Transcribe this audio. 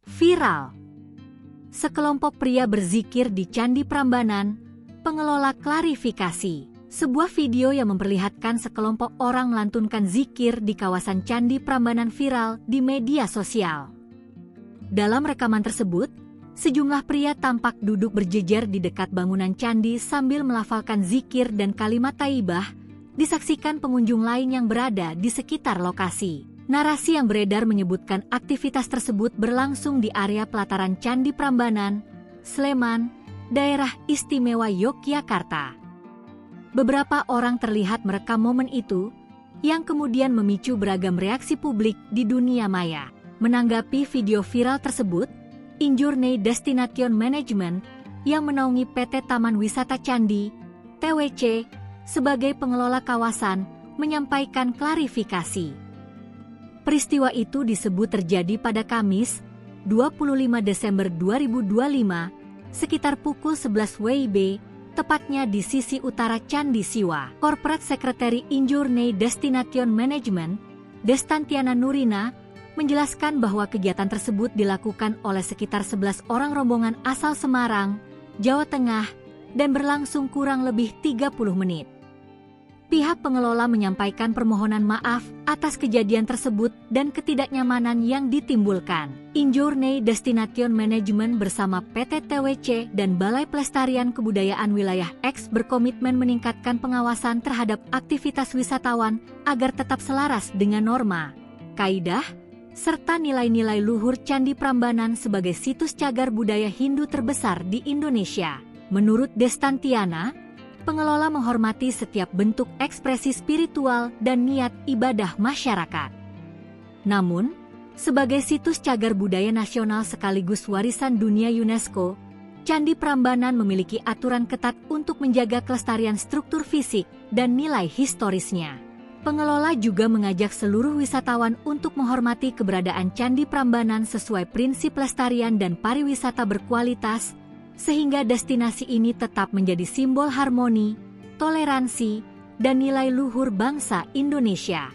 Viral. Sekelompok pria berzikir di Candi Prambanan, pengelola klarifikasi. Sebuah video yang memperlihatkan sekelompok orang melantunkan zikir di kawasan Candi Prambanan viral di media sosial. Dalam rekaman tersebut, sejumlah pria tampak duduk berjejer di dekat bangunan candi sambil melafalkan zikir dan kalimat thayyibah, disaksikan pengunjung lain yang berada di sekitar lokasi. Narasi yang beredar menyebutkan aktivitas tersebut berlangsung di area pelataran Candi Prambanan, Sleman, Daerah Istimewa Yogyakarta. Beberapa orang terlihat merekam momen itu, yang kemudian memicu beragam reaksi publik di dunia maya. Menanggapi video viral tersebut, Injourney Destination Management yang menaungi PT Taman Wisata Candi, TWC, sebagai pengelola kawasan, menyampaikan klarifikasi. Peristiwa itu disebut terjadi pada Kamis, 25 Desember 2025, sekitar pukul 11 WIB, tepatnya di sisi utara Candi Siwa. Corporate Secretary Injourney Destination Management, Destantiana Nurina, menjelaskan bahwa kegiatan tersebut dilakukan oleh sekitar 11 orang rombongan asal Semarang, Jawa Tengah, dan berlangsung kurang lebih 30 menit. Pihak pengelola menyampaikan permohonan maaf atas kejadian tersebut dan ketidaknyamanan yang ditimbulkan. Injourney Destination Management bersama PT TWC dan Balai Pelestarian Kebudayaan Wilayah X berkomitmen meningkatkan pengawasan terhadap aktivitas wisatawan agar tetap selaras dengan norma, kaidah, serta nilai-nilai luhur Candi Prambanan sebagai situs cagar budaya Hindu terbesar di Indonesia. Menurut Destantiana, pengelola menghormati setiap bentuk ekspresi spiritual dan niat ibadah masyarakat. Namun, sebagai situs cagar budaya nasional sekaligus warisan dunia UNESCO, Candi Prambanan memiliki aturan ketat untuk menjaga kelestarian struktur fisik dan nilai historisnya. Pengelola juga mengajak seluruh wisatawan untuk menghormati keberadaan Candi Prambanan sesuai prinsip pelestarian dan pariwisata berkualitas, sehingga destinasi ini tetap menjadi simbol harmoni, toleransi, dan nilai luhur bangsa Indonesia.